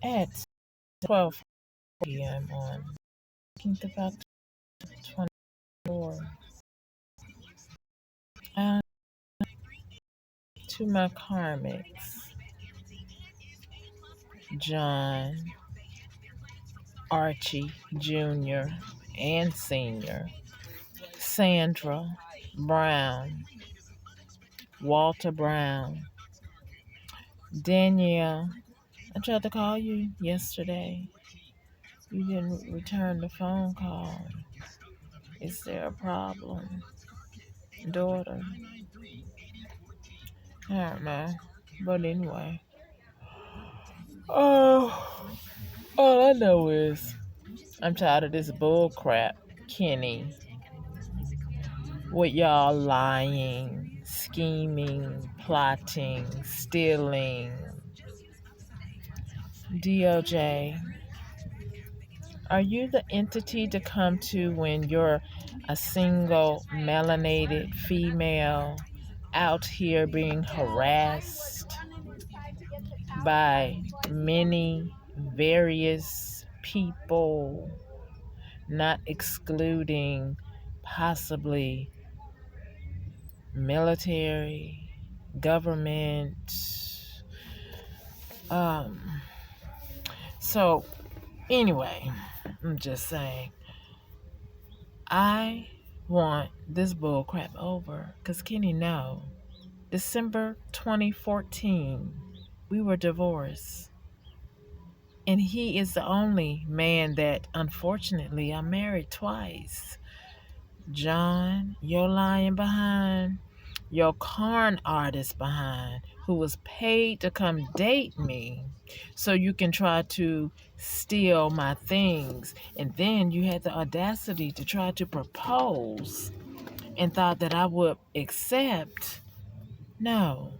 at 12 p.m. on 15th of October 24. Um, to my karmics, John, Archie Jr. and Sr., Sandra Brown, Walter Brown, Danielle. I tried to call you yesterday. You didn't return the phone call. Is there a problem? Daughter. I don't know. But anyway. Oh, all I know is I'm tired of this bull crap, Kenny. With y'all lying, scheming, plotting, stealing. DOJ, are you the entity to come to when you're a single melanated female out here being harassed by many various people, not excluding possibly military, government? Um, so anyway, I'm just saying, I want this bull crap over because Kenny, no. December 2014, we were divorced. And he is the only man that, unfortunately, I married twice. John, you're lying behind. Your con artist behind, who was paid to come date me so you can try to steal my things. And then you had the audacity to try to propose and thought that I would accept. No.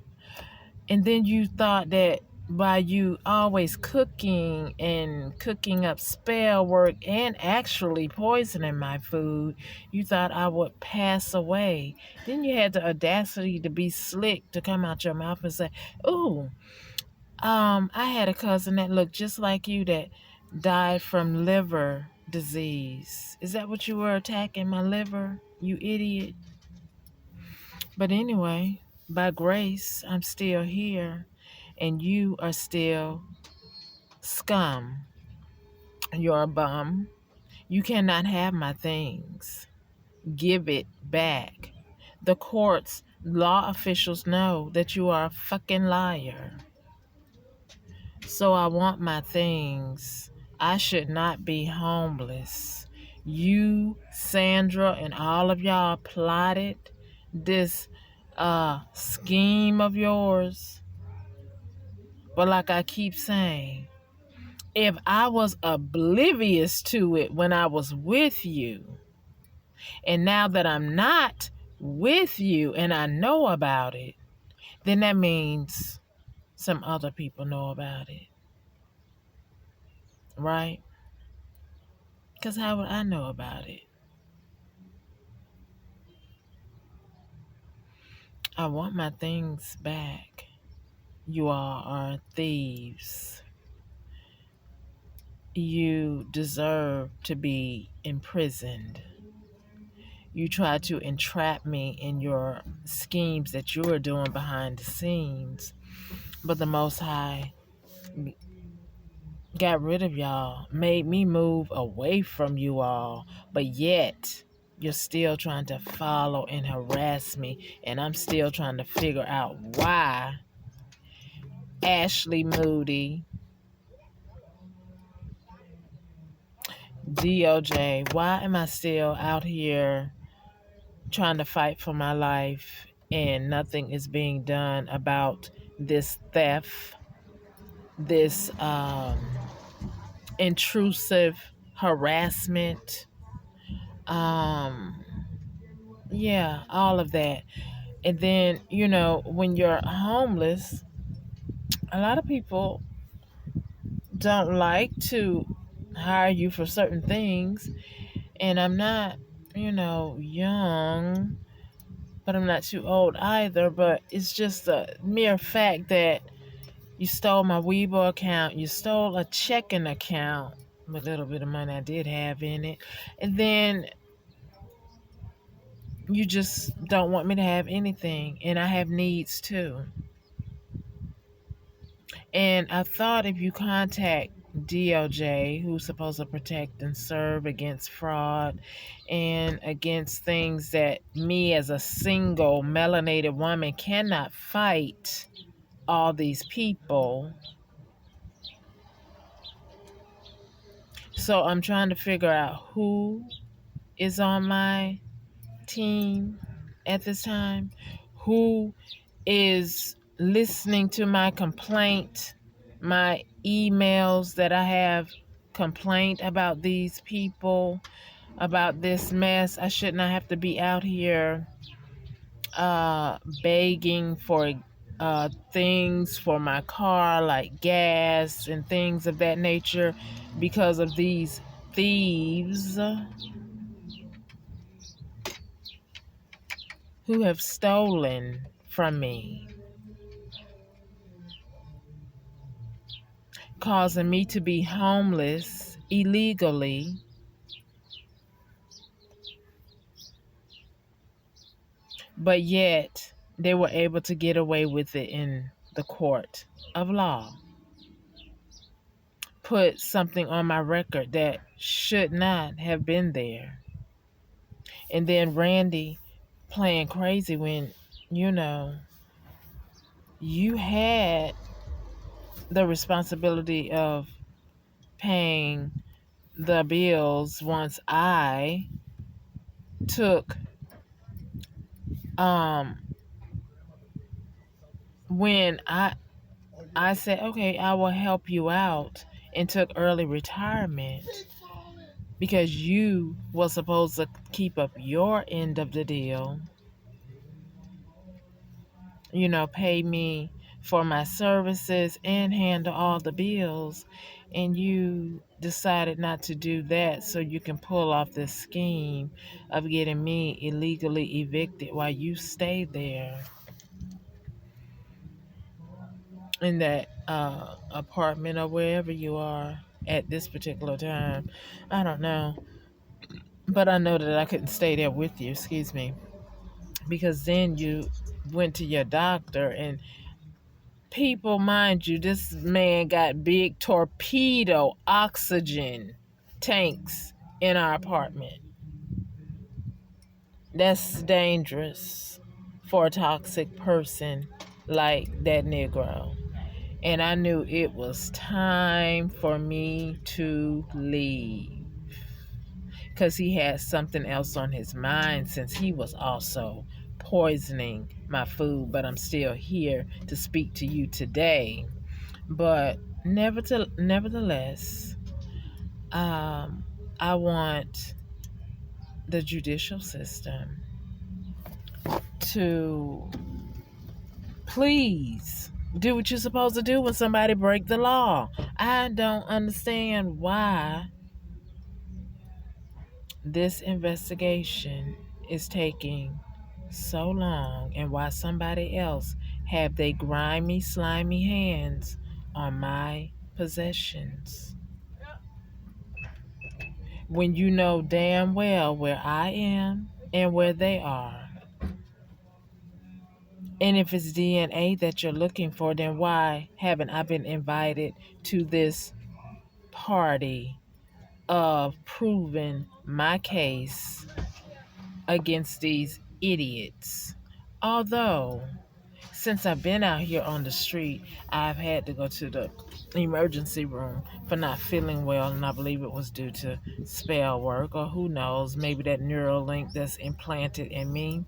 And then you thought that by you always cooking and cooking up spell work and actually poisoning my food, you thought I would pass away. Then you had the audacity to be slick to come out your mouth and say, "Ooh, I had a cousin that looked just like you that died from liver disease." Is that what you were attacking, my liver, you idiot? But anyway, by grace, I'm still here, and you are still scum. You're a bum. You cannot have my things. Give it back. The courts, law officials know that you are a fucking liar. So I want my things. I should not be homeless. You, Sandra, and all of y'all plotted this scheme of yours. But like I keep saying, if I was oblivious to it when I was with you, and now that I'm not with you and I know about it, then that means some other people know about it, right? Because how would I know about it? I want my things back. You all are thieves. You deserve to be imprisoned. You try to entrap me in your schemes that you are doing behind the scenes. But the Most High got rid of y'all, made me move away from you all. But yet, you're still trying to follow and harass me. And I'm still trying to figure out why. Ashley Moody, DOJ, why am I still out here trying to fight for my life and nothing is being done about this theft, this intrusive harassment, yeah, all of that. And then, when you're homeless, a lot of people don't like to hire you for certain things. And I'm not, young, but I'm not too old either. But it's just a mere fact that You stole my Weibo account. You stole a checking account, a little bit of money I did have in it. And then you just don't want me to have anything. And I have needs too. And I thought if you contact DOJ, who's supposed to protect and serve against fraud and against things that me as a single melanated woman cannot fight all these people. So I'm trying to figure out who is on my team at this time, who is listening to my complaint, my emails that I have complaint about these people, about this mess. I should not have to be out here begging for things for my car, like gas and things of that nature, because of these thieves who have stolen from me, causing me to be homeless illegally, but yet they were able to get away with it in the court of law. Put something on my record that should not have been there. And then Randy playing crazy when, you know, you had the responsibility of paying the bills once I took when I said, okay, I will help you out, and took early retirement because you were supposed to keep up your end of the deal, you know, pay me for my services and handle all the bills, and you decided not to do that so you can pull off this scheme of getting me illegally evicted while you stayed there in that apartment or wherever you are at this particular time. I don't know. But I know that I couldn't stay there with you, excuse me. Because then you went to your doctor, and people, mind you, this man got big torpedo oxygen tanks in our apartment. That's dangerous for a toxic person like that Negro. And I knew it was time for me to leave because he had something else on his mind, since he was also poisoning my food. But I'm still here to speak to you today. But nevertheless, I want the judicial system to please do what you're supposed to do when somebody break the law. I don't understand why this investigation is taking so long, and why somebody else have they grimy, slimy hands on my possessions, when you know damn well where I am and where they are. And if it's DNA that you're looking for, then why haven't I been invited to this party of proving my case against these idiots? Although, since I've been out here on the street, I've had to go to the emergency room for not feeling well, and I believe it was due to spell work, or who knows, maybe that neural link that's implanted in me.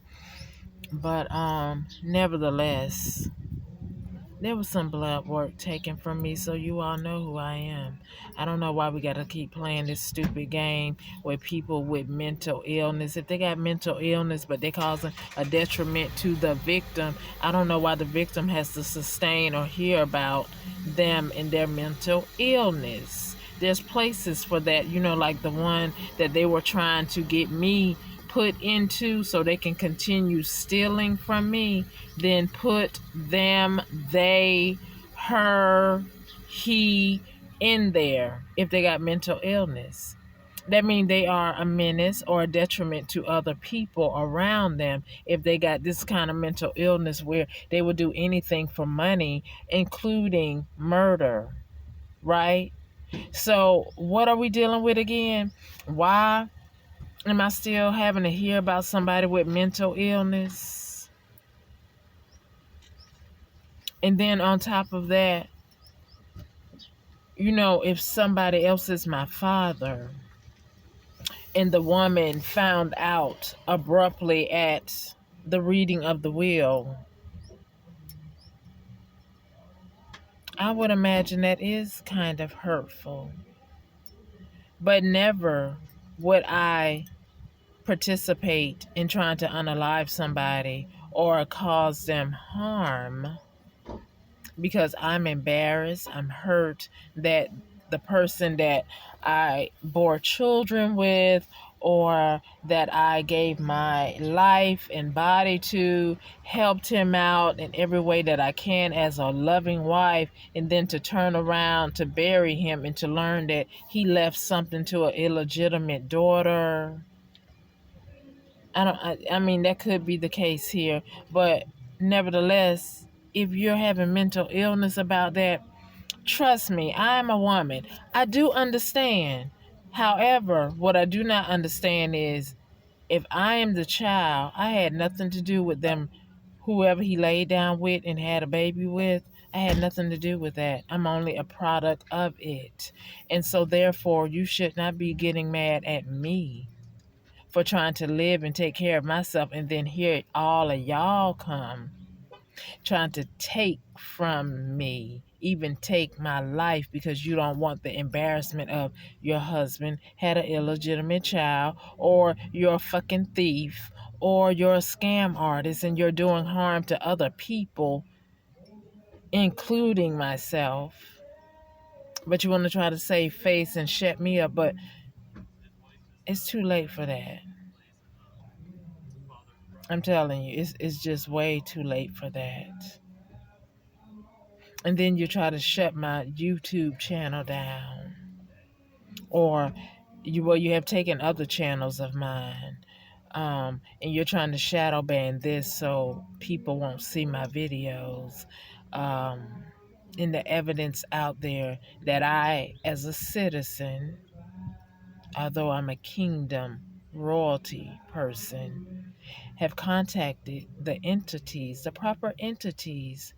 But nevertheless, there was some blood work taken from me, so you all know who I am. I don't know why we got to keep playing this stupid game where people with mental illness, if they got mental illness but they're causing a detriment to the victim, I don't know why the victim has to sustain or hear about them and their mental illness. There's places for that, you know, like the one that they were trying to get me put into so they can continue stealing from me. Then put them, they, her, he in there if they got mental illness. That means they are a menace or a detriment to other people around them if they got this kind of mental illness where they will do anything for money, including murder, right? So, what are we dealing with again? Why am I still having to hear about somebody with mental illness? And then on top of that, if somebody else is my father and the woman found out abruptly at the reading of the will, I would imagine that is kind of hurtful. But never would I participate in trying to unalive somebody or cause them harm because I'm embarrassed, I'm hurt that the person that I bore children with or that I gave my life and body to, helped him out in every way that I can as a loving wife, and then to turn around to bury him and to learn that he left something to an illegitimate daughter. I mean, that could be the case here, but nevertheless, if you're having mental illness about that, trust me, I am a woman. I do understand. However, what I do not understand is if I am the child, I had nothing to do with them, whoever he laid down with and had a baby with. I had nothing to do with that. I'm only a product of it. And so, therefore, you should not be getting mad at me for trying to live and take care of myself, and then here all of y'all come trying to take from me, even take my life because you don't want the embarrassment of your husband had an illegitimate child, or you're a fucking thief, or you're a scam artist and you're doing harm to other people, including myself. But you want to try to save face and shut me up, but it's too late for that. I'm telling you, it's just way too late for that. And then you try to shut my YouTube channel down. Or you have taken other channels of mine. And you're trying to shadow ban this so people won't see my videos. And the evidence out there that I, as a citizen, although I'm a kingdom royalty person, have contacted the entities, the proper entities,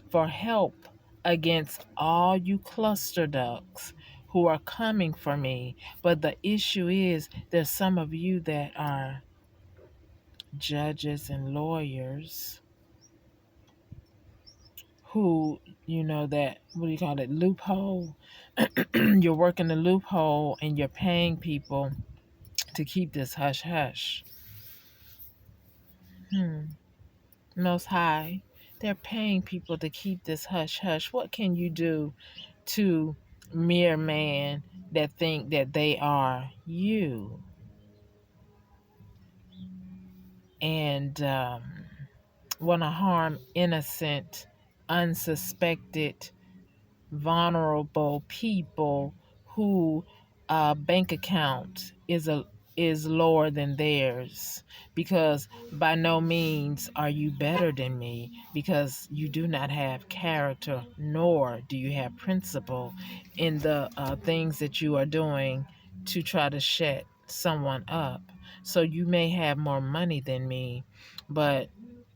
for help against all you cluster ducks who are coming for me. But the issue is there's some of you that are judges and lawyers who, that, what do you call it, loophole? You're working the loophole and you're paying people to keep this hush hush. Most High, they're paying people to keep this hush hush. What can you do to mere man that think that they are you and want to harm innocent, unsuspected, vulnerable people who bank account is lower than theirs, because by no means are you better than me, because you do not have character nor do you have principle in the things that you are doing to try to shut someone up. So you may have more money than me, but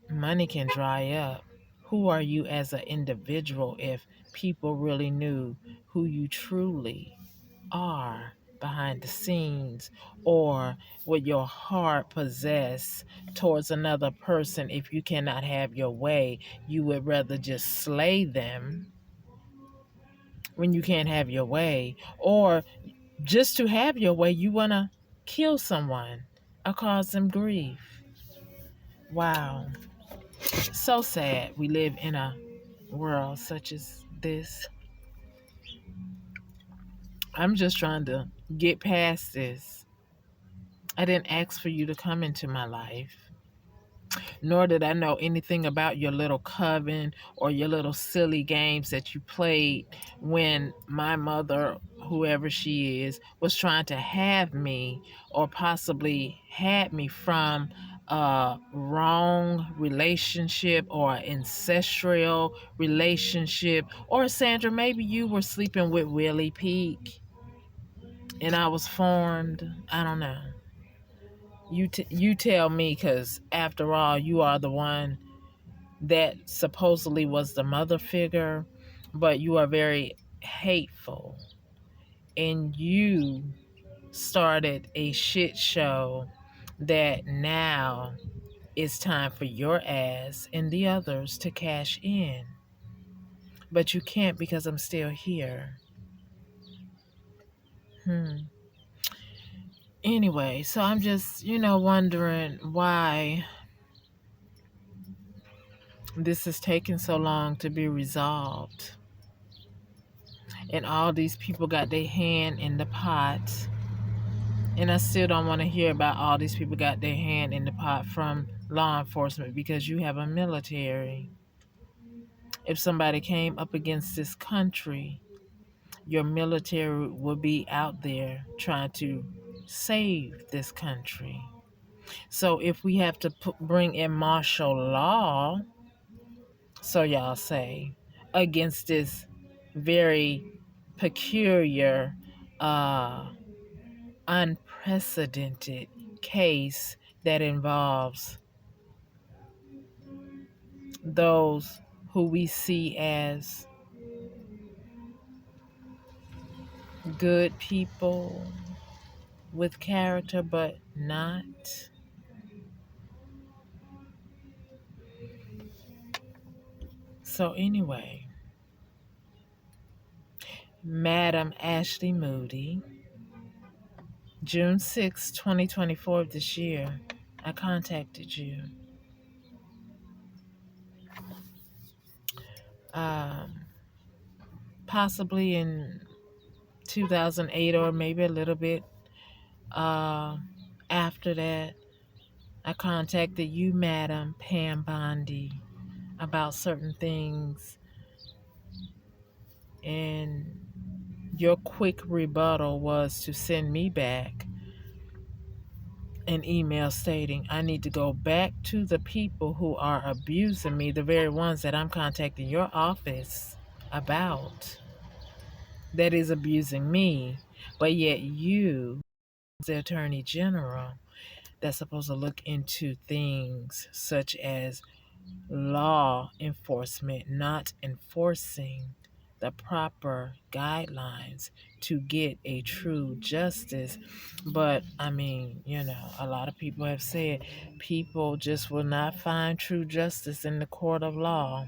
money can dry up. Who are you as an individual if people really knew who you truly are behind the scenes, or what your heart possess towards another person? If you cannot have your way, you would rather just slay them when you can't have your way, or just to have your way, you want to kill someone or cause them grief. Wow. So sad we live in a world such as this. I'm just trying to get past this. I didn't ask for you to come into my life. Nor did I know anything about your little coven or your little silly games that you played when my mother, whoever she is, was trying to have me or possibly had me from a wrong relationship or ancestral relationship. Or Sandra, maybe you were sleeping with Willie Peak and I was formed. I don't know. You tell me, because after all, you are the one that supposedly was the mother figure, but you are very hateful. And you started a shit show that now it's time for your ass and the others to cash in. But you can't because I'm still here. Anyway, so I'm just, wondering why this is taking so long to be resolved. And all these people got their hand in the pot. And I still don't want to hear about all these people got their hand in the pot from law enforcement, because you have a military. If somebody came up against this country, your military would be out there trying to save this country. So if we have to bring in martial law, so y'all say, against this very peculiar, unprecedented case that involves those who we see as good people with character but not. So anyway, Madam Ashley Moody, June 6, 2024 of this year, I contacted you. Um, Possibly in 2008 or maybe a little bit after that. I contacted you, Madam Pam Bondi, about certain things, and your quick rebuttal was to send me back an email stating I need to go back to the people who are abusing me, the very ones that I'm contacting your office about, that is abusing me, but yet you, the Attorney General, that's supposed to look into things such as law enforcement not enforcing the proper guidelines to get a true justice. But I mean, a lot of people have said people just will not find true justice in the court of law.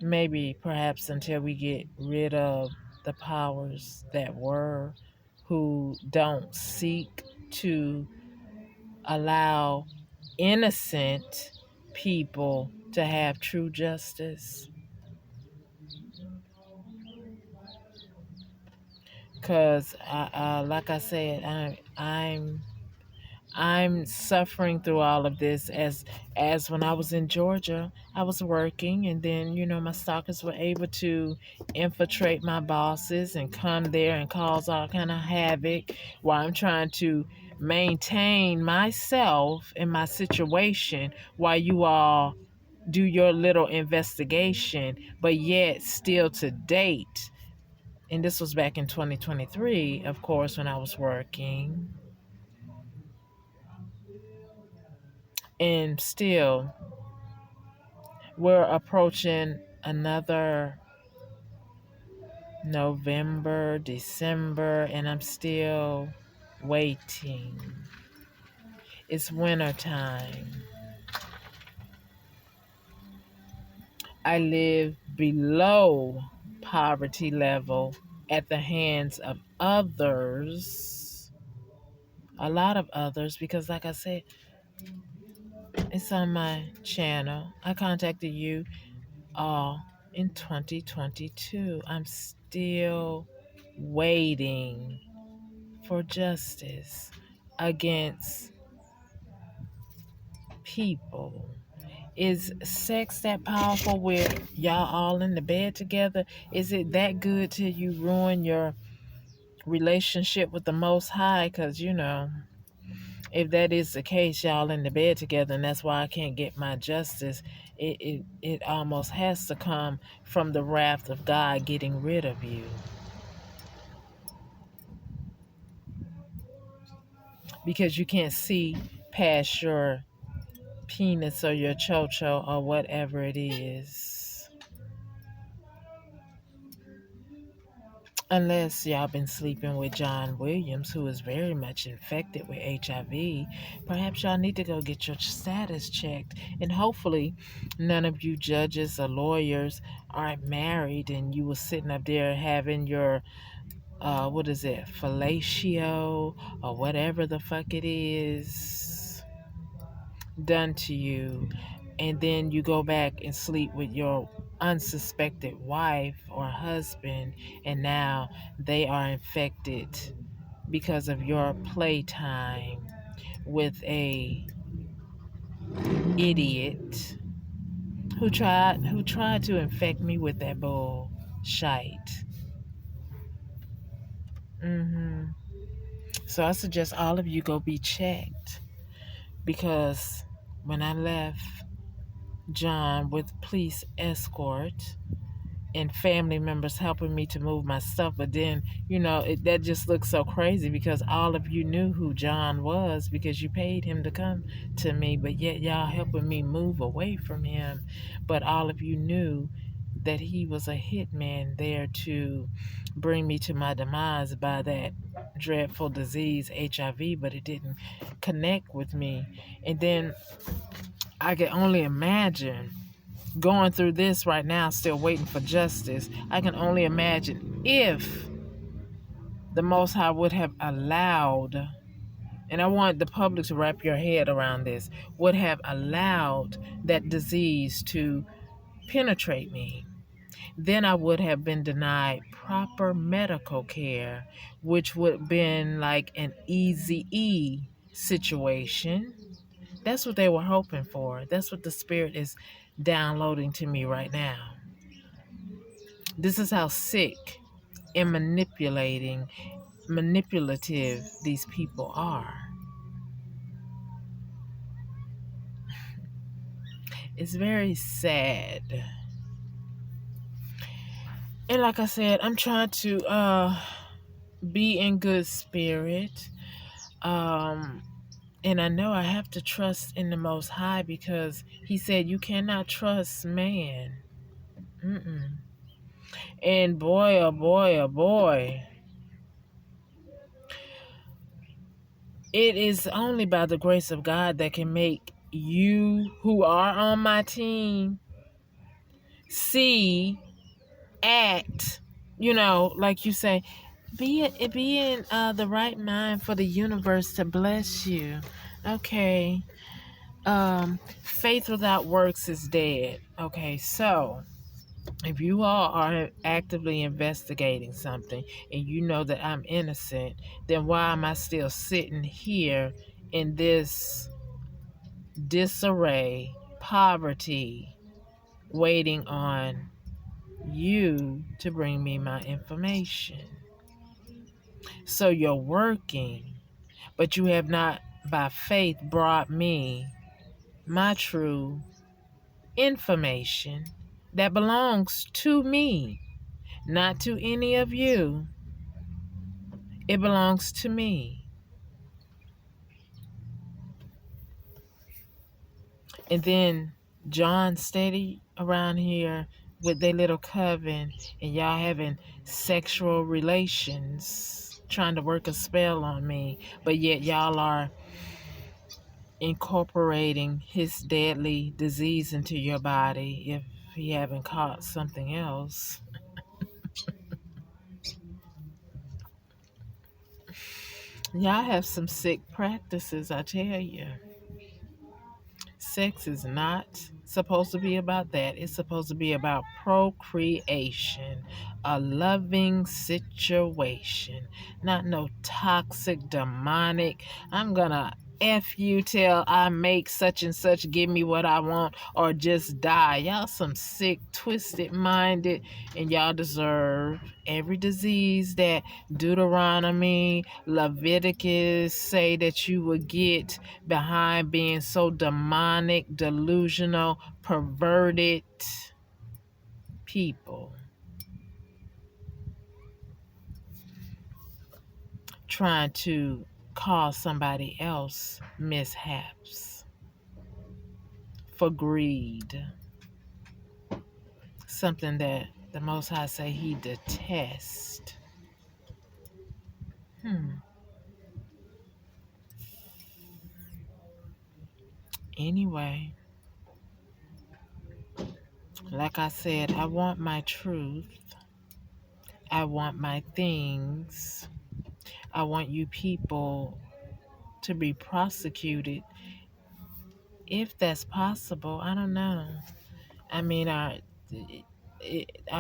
Maybe perhaps until we get rid of the powers that were, who don't seek to allow innocent people to have true justice. Because, like I said, I'm suffering through all of this as when I was in Georgia, I was working, and then my stalkers were able to infiltrate my bosses and come there and cause all kind of havoc while I'm trying to maintain myself and my situation while you all do your little investigation. But yet still to date, and this was back in 2023, of course, when I was working, and still we're approaching another November, December, and I'm still waiting. It's winter time. I live below poverty level at the hands of others, a lot of others, because like I said, it's on my channel. I contacted you all in 2022. I'm still waiting for justice against people. Is sex that powerful where y'all all in the bed together? Is it that good till you ruin your relationship with the Most High? Because, if that is the case, y'all in the bed together, and that's why I can't get my justice, it almost has to come from the wrath of God getting rid of you. Because you can't see past your penis or your chocho or whatever it is. Unless y'all been sleeping with John Williams, who is very much infected with HIV, perhaps y'all need to go get your status checked. And hopefully, none of you judges or lawyers aren't married and you were sitting up there having your, what is it, fellatio or whatever the fuck it is done to you, and then you go back and sleep with your unsuspected wife or husband, and now they are infected because of your playtime with a idiot who tried to infect me with that bull shite. So I suggest all of you go be checked, because when I left John with police escort and family members helping me to move my stuff, but then that just looks so crazy because all of you knew who John was because you paid him to come to me, but yet y'all helping me move away from him. But all of you knew that he was a hitman there to bring me to my demise by that dreadful disease HIV, but it didn't connect with me. And then I can only imagine going through this right now, still waiting for justice. I can only imagine if the Most High would have allowed, and I want the public to wrap your head around this, would have allowed that disease to penetrate me. Then I would have been denied proper medical care, which would have been like an easy situation. That's what they were hoping for. That's what the Spirit is downloading to me right now. This is how sick and manipulative these people are. It's very sad. And like I said, I'm trying to be in good spirit. And I know I have to trust in the Most High because he said you cannot trust man. And boy, oh boy, oh boy, it is only by the grace of God that can make you who are on my team see, act, like you say, be in the right mind for the universe to bless you. Okay. Faith without works is dead. Okay, so if you all are actively investigating something and you know that I'm innocent, then why am I still sitting here in this disarray, poverty, waiting on you to bring me my information? So you're working, but you have not by faith brought me my true information that belongs to me, not to any of you. It belongs to me. And then John steady around here with their little coven, and y'all having sexual relations, trying to work a spell on me, but yet y'all are incorporating his deadly disease into your body if he haven't caught something else. Y'all have some sick practices, I tell you. Sex is not supposed to be about that. It's supposed to be about procreation, a loving situation, not no toxic, demonic. I'm gonna F you till I make such and such, give me what I want, or just die. Y'all some sick, twisted minded, and y'all deserve every disease that Deuteronomy, Leviticus say that you would get behind being so demonic, delusional, perverted people trying to cause somebody else mishaps for greed. Something that the Most High say he detests. Anyway, like I said, I want my truth. I want my things. I want you people to be prosecuted if that's possible. I don't know. I mean, are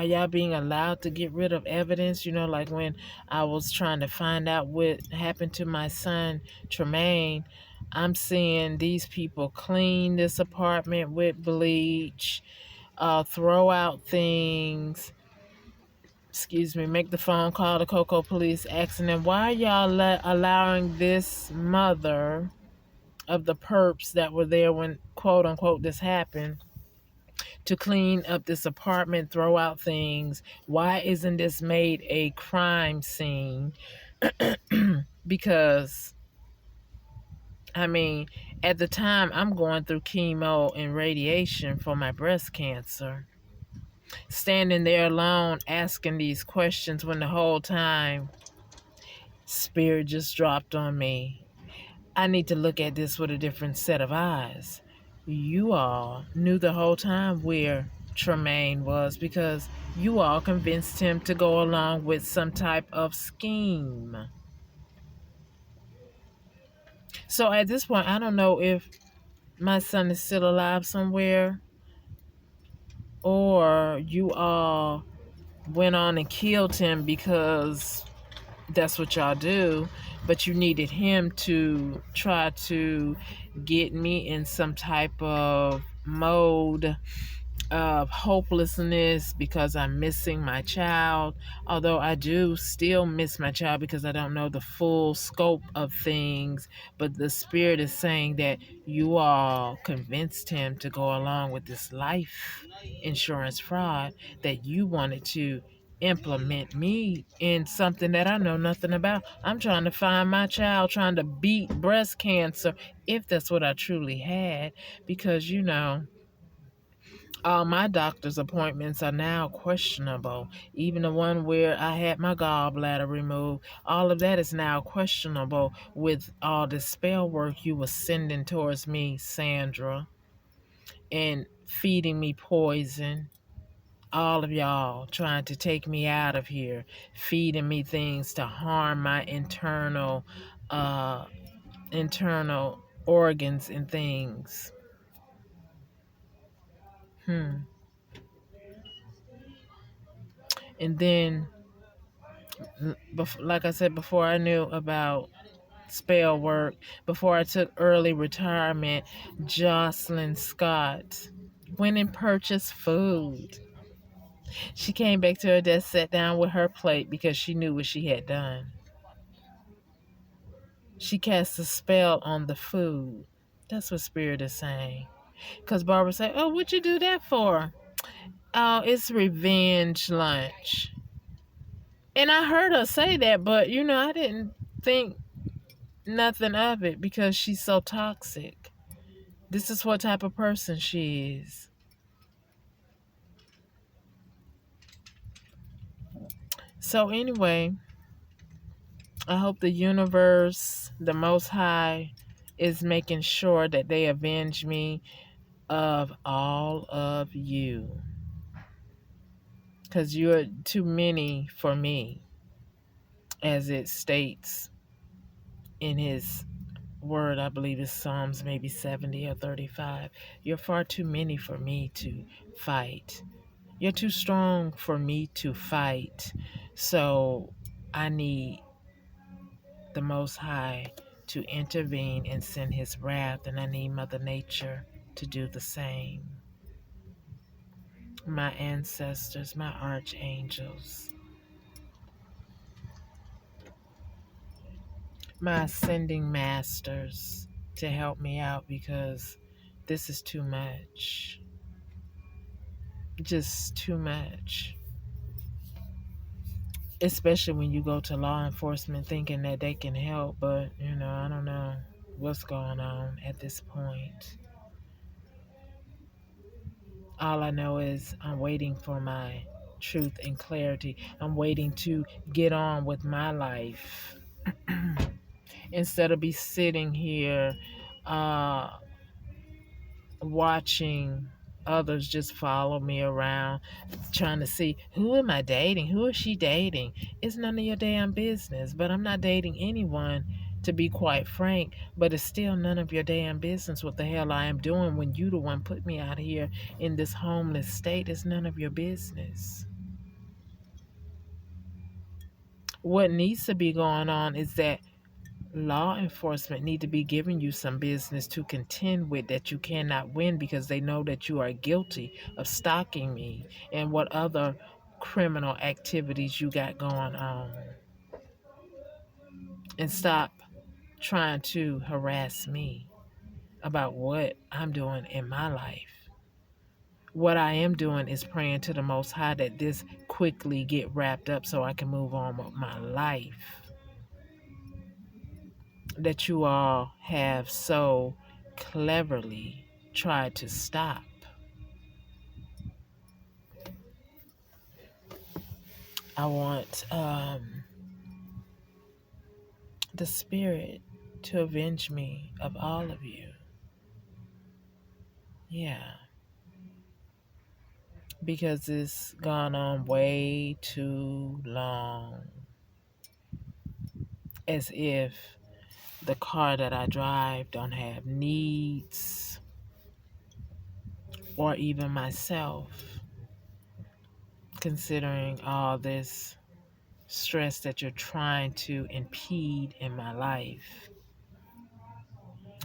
y'all being allowed to get rid of evidence? You know, like when I was trying to find out what happened to my son, Tremaine, I'm seeing these people clean this apartment with bleach, throw out things, make the phone call to Cocoa Police, asking them, why are y'all allowing this mother of the perps that were there when, quote unquote, this happened, to clean up this apartment, throw out things? Why isn't this made a crime scene? Because, I mean, at the time, I'm going through chemo and radiation for my breast cancer. Standing there alone asking these questions when the whole time spirit just dropped on me. I need to look at this with a different set of eyes. You all knew the whole time where Tremaine was because you all convinced him to go along with some type of scheme. So at this point, I don't know if my son is still alive somewhere, or you all went on and killed him because that's what y'all do, but you needed him to try to get me in some type of mode of hopelessness because I'm missing my child. Although I do still miss my child because I don't know the full scope of things, but the spirit is saying that you all convinced him to go along with this life insurance fraud, that you wanted to implement me in something that I know nothing about. I'm trying to find my child, trying to beat breast cancer, if that's what I truly had, because all my doctor's appointments are now questionable. Even the one where I had my gallbladder removed, all of that is now questionable with all the spell work you were sending towards me, Sandra, and feeding me poison. All of y'all trying to take me out of here, feeding me things to harm my internal organs and things. And then, like I said before, I knew about spell work. Before I took early retirement, Jocelyn Scott went and purchased food. She came back to her desk, sat down with her plate because she knew what she had done. She cast a spell on the food. That's what Spirit is saying. Because Barbara said, oh, what'd you do that for? Oh, it's revenge lunch. And I heard her say that, but, I didn't think nothing of it because she's so toxic. This is what type of person she is. So anyway, I hope the universe, the Most High, is making sure that they avenge me of all of you. Because you're too many for me, as it states in his word. I believe it's Psalms maybe 70 or 35. You're far too many for me to fight. You're too strong for me to fight. So I need the Most High to intervene and send his wrath, and I need Mother Nature to do the same. My ancestors, my archangels, my ascending masters to help me out, because this is too much. Just too much. Especially when you go to law enforcement thinking that they can help, but I don't know what's going on at this point. All I know is I'm waiting for my truth and clarity. I'm waiting to get on with my life instead of be sitting here uh, watching others just follow me around trying to see, who am I dating, who is she dating. It's none of your damn business. But I'm not dating anyone, to be quite frank, but it's still none of your damn business what the hell I am doing when you the one put me out here in this homeless state. It's none of your business. What needs to be going on is that law enforcement need to be giving you some business to contend with that you cannot win, because they know that you are guilty of stalking me and what other criminal activities you got going on. And stop trying to harass me about what I'm doing in my life. What I am doing is praying to the Most High that this quickly get wrapped up so I can move on with my life, that you all have so cleverly tried to stop. I want the spirit to avenge me of all of you. Yeah, because it's gone on way too long. As if the car that I drive don't have needs, or even myself, considering all this stress that you're trying to impede in my life.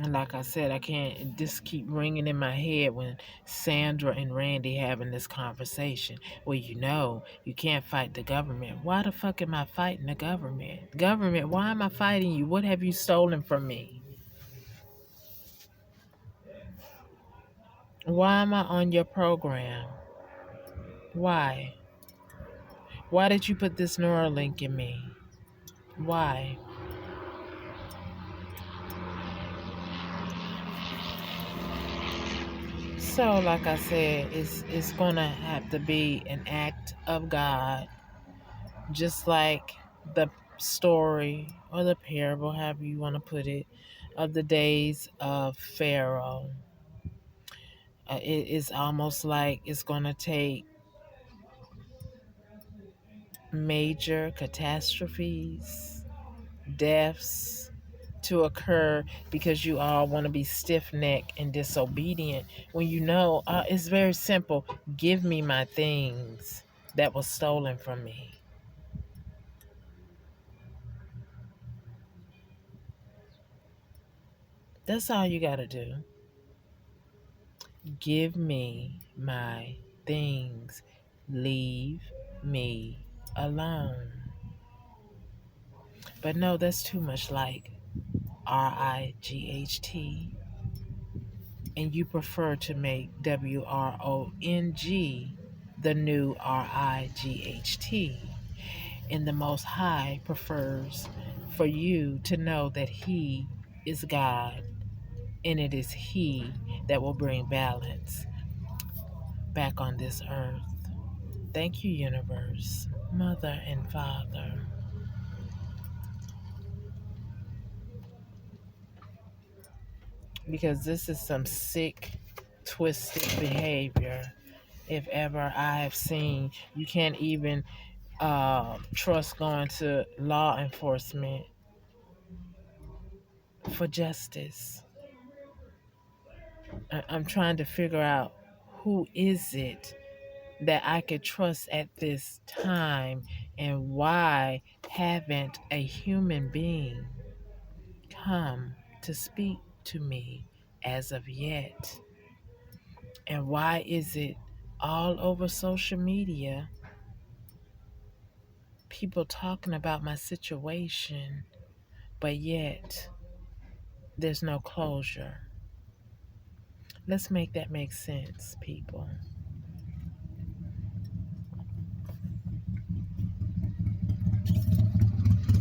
And like I said, I can't just keep ringing in my head when Sandra and Randy having this conversation. Well, you can't fight the government. Why the fuck am I fighting the government? Government, why am I fighting you? What have you stolen from me? Why am I on your program? Why? Why did you put this Neuralink in me? Why? So, like I said, it's gonna have to be an act of God, just like the story or the parable, however you want to put it, of the days of Pharaoh. It is almost like it's gonna take major catastrophes, deaths to occur, because you all want to be stiff-necked and disobedient when it's very simple. Give me my things that was stolen from me. That's all you got to do. Give me my things. Leave me alone. But no, that's too much like RIGHT. And you prefer to make WRONG the new RIGHT. And the Most High prefers for you to know that He is God, and it is He that will bring balance back on this earth. Thank you, universe, Mother and Father. Because this is some sick, twisted behavior, if ever I have seen. You can't even trust going to law enforcement for justice. I'm trying to figure out, who is it that I could trust at this time, and why haven't a human being come to speak to me as of yet? And why is it all over social media, people talking about my situation, but yet there's no closure? Let's make that make sense, people.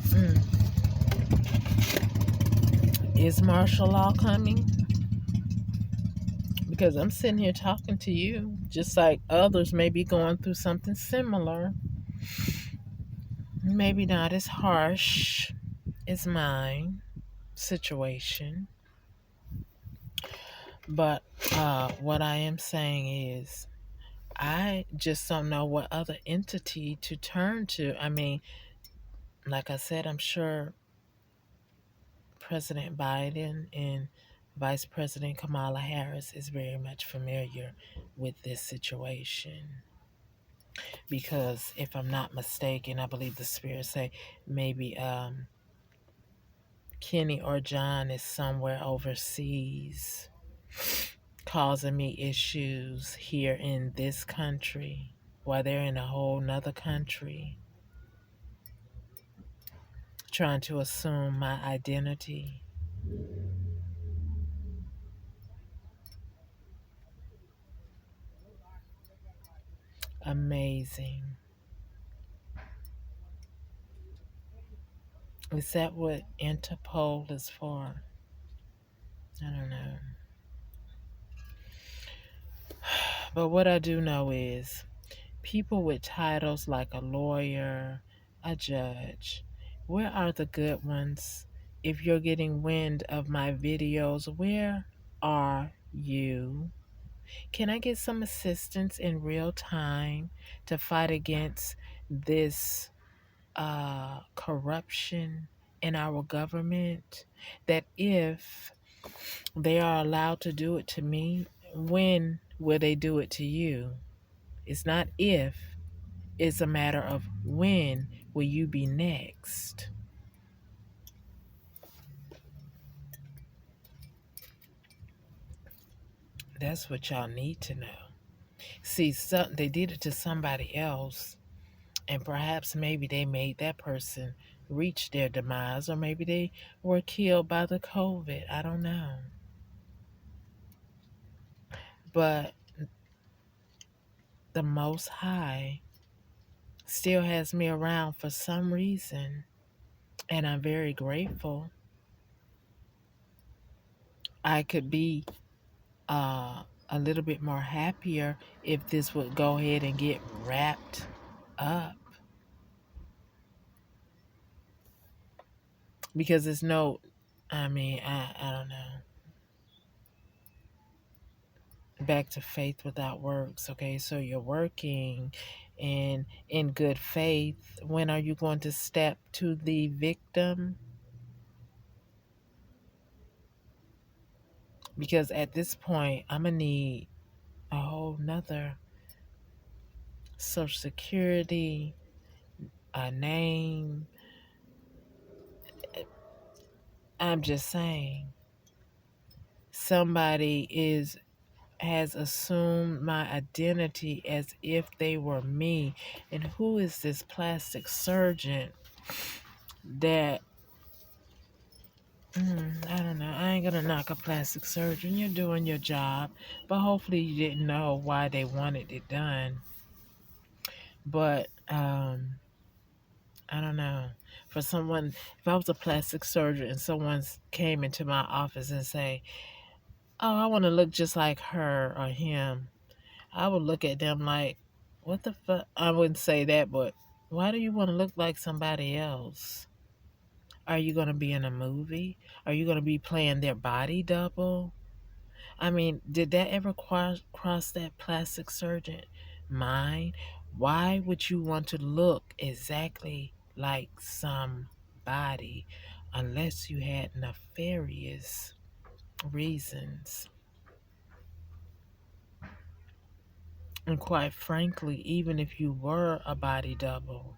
Mm. Is martial law coming? Because I'm sitting here talking to you, just like others may be going through something similar. Maybe not as harsh as mine situation, but what I am saying is I just don't know what other entity to turn to. I mean, like I said, I'm sure President Biden and Vice President Kamala Harris is very much familiar with this situation. Because if I'm not mistaken, I believe the spirit say maybe Kenny or John is somewhere overseas causing me issues here in this country while they're in a whole nother country trying to assume my identity. Amazing. Is that what Interpol is for? I don't know. But what I do know is people with titles like a lawyer, a judge, where are the good ones? If you're getting wind of my videos, where are you? Can I get some assistance in real time to fight against this corruption in our government? That if they are allowed to do it to me, when will they do it to you? It's not if, it's a matter of when will you be next? That's what y'all need to know. See, they did it to somebody else, and perhaps maybe they made that person reach their demise, or maybe they were killed by the COVID. I don't know. But the Most High still has me around for some reason, and I'm very grateful. I could be a little bit more happier if this would go ahead and get wrapped up, because there's no, I mean, I don't know. Back to faith without works. Okay, so you're working and in good faith. When are you going to step to the victim? Because at this point, I'm gonna need a whole nother social security, a name. I'm just saying, somebody has assumed my identity as if they were me. And who is this plastic surgeon that, I don't know. I ain't gonna knock a plastic surgeon. You're doing your job, but hopefully you didn't know why they wanted it done. But I don't know. For someone, if I was a plastic surgeon and someone came into my office and say, "Oh, I want to look just like her or him," I would look at them like, "What the fuck?" I wouldn't say that, but why do you want to look like somebody else? Are you going to be in a movie? Are you going to be playing their body double? I mean, did that ever cross that plastic surgeon mind? Why would you want to look exactly like somebody unless you had nefarious reasons? And quite frankly, even if you were a body double,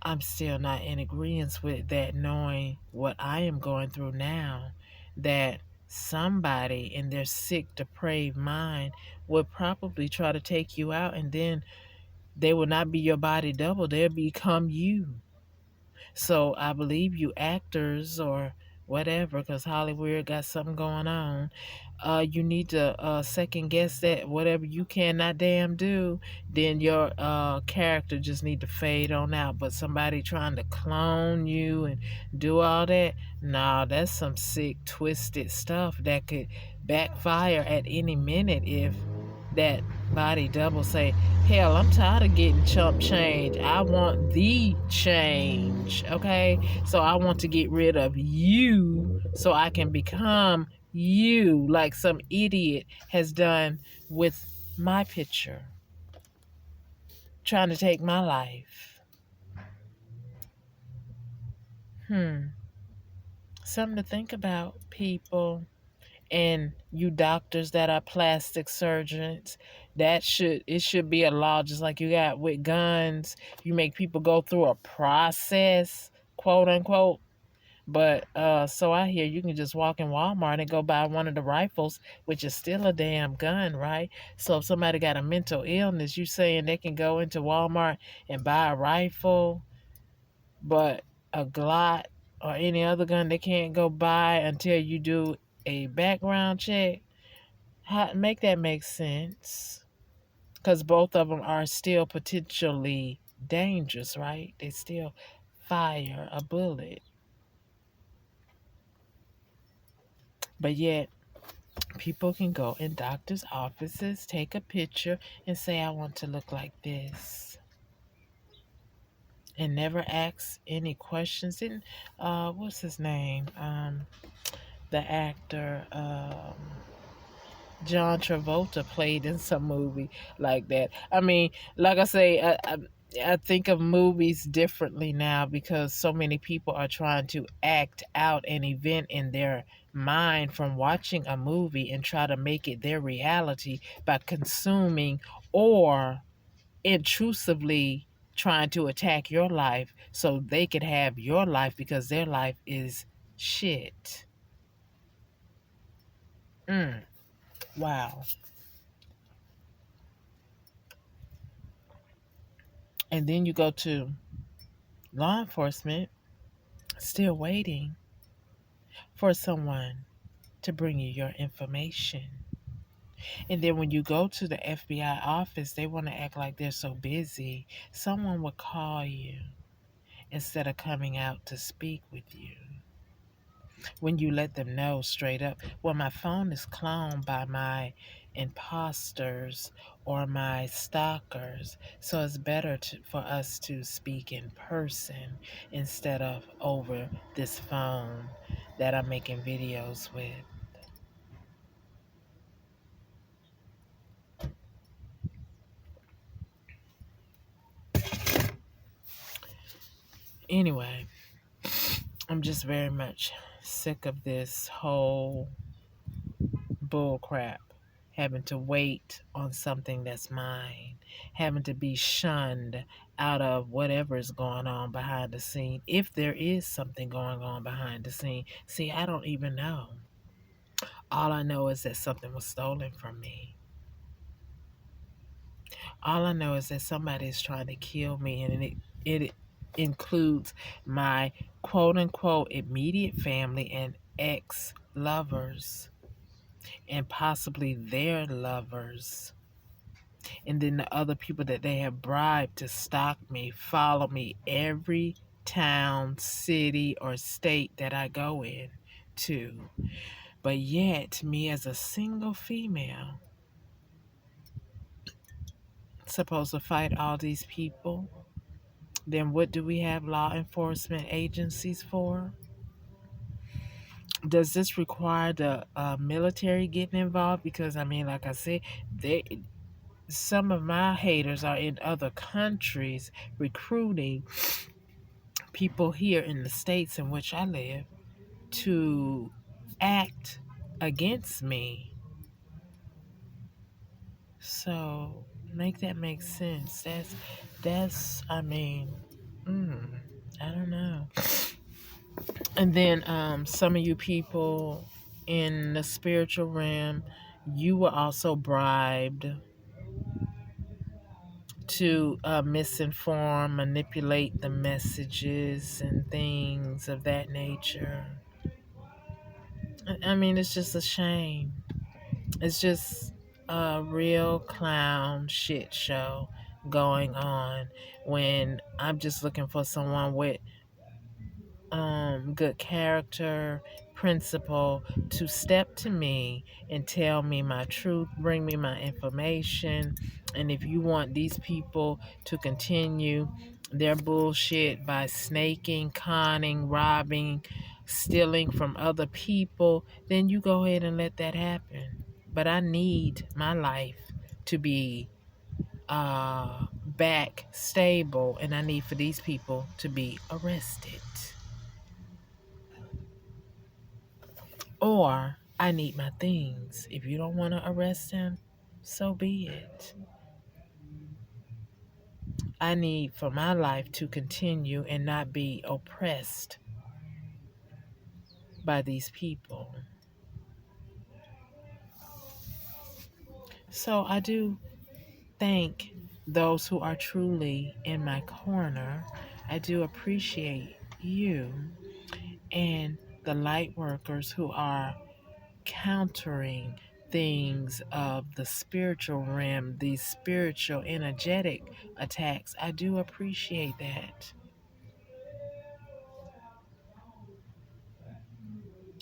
I'm still not in agreement with that, knowing what I am going through now, that somebody in their sick, depraved mind would probably try to take you out, and then they will not be your body double, they'll become you. So I believe you actors or whatever, because Hollywood got something going on. You need to second guess that whatever you cannot damn do, then your character just need to fade on out. But somebody trying to clone you and do all that, nah, that's some sick, twisted stuff that could backfire at any minute if that body double say, hell, I'm tired of getting chump change. I want the change. Okay. So I want to get rid of you so I can become you, like some idiot has done with my picture, trying to take my life. Something to think about, people. And you doctors that are plastic surgeons, it should be a law, just like you got with guns. You make people go through a process, quote unquote. But so I hear you can just walk in Walmart and go buy one of the rifles, which is still a damn gun, right? So if somebody got a mental illness, you saying they can go into Walmart and buy a rifle, but a Glock or any other gun they can't go buy until you do a background check. Make that make sense? Because both of them are still potentially dangerous, right? They still fire a bullet. But yet, people can go in doctors' offices, take a picture, and say, I want to look like this. And never ask any questions. Didn't, what's his name? The actor, John Travolta played in some movie like that. I mean, like I say, I think of movies differently now because so many people are trying to act out an event in their mind from watching a movie and try to make it their reality by consuming or intrusively trying to attack your life so they could have your life because their life is shit. Wow. And then you go to law enforcement, still waiting for someone to bring you your information. And then when you go to the FBI office, they want to act like they're so busy. Someone will call you instead of coming out to speak with you. When you let them know straight up, well, my phone is cloned by my imposters or my stalkers, so it's better for us to speak in person instead of over this phone that I'm making videos with. Anyway, I'm just very much sick of this whole bull crap. Having to wait on something that's mine, having to be shunned out of whatever is going on behind the scene. If there is something going on behind the scene, see, I don't even know. All I know is that something was stolen from me. All I know is that somebody is trying to kill me, and it includes my quote unquote immediate family and ex lovers and possibly their lovers. And then the other people that they have bribed to stalk me, follow me every town, city, or state that I go in to. But yet, me as a single female, supposed to fight all these people, then what do we have law enforcement agencies for? Does this require the military getting involved? Because I mean, like I said, some of my haters are in other countries recruiting people here in the states in which I live to act against me. So make that make sense. That's I mean, Mm, I don't know. And then some of you people in the spiritual realm, you were also bribed to misinform, manipulate the messages and things of that nature. I mean, it's just a shame. It's just a real clown shit show going on when I'm just looking for someone with good character, principle to step to me and tell me my truth, bring me my information. And if you want these people to continue their bullshit by snaking, conning, robbing, stealing from other people, then you go ahead and let that happen. But I need my life to be back stable, and I need for these people to be arrested. Or I need my things. If you don't want to arrest him, so be it. I need for my life to continue and not be oppressed by these people. So I do thank those who are truly in my corner. I do appreciate you and the light workers who are countering things of the spiritual realm, these spiritual energetic attacks. I do appreciate that.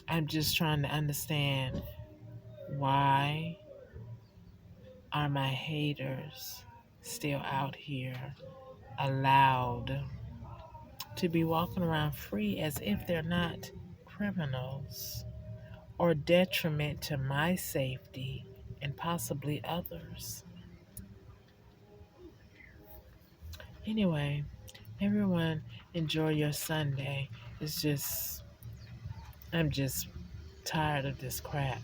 I'm just trying to understand, why are my haters still out here allowed to be walking around free as if they're not criminals or detriment to my safety and possibly others? Anyway, everyone, enjoy your Sunday. I'm just tired of this crap.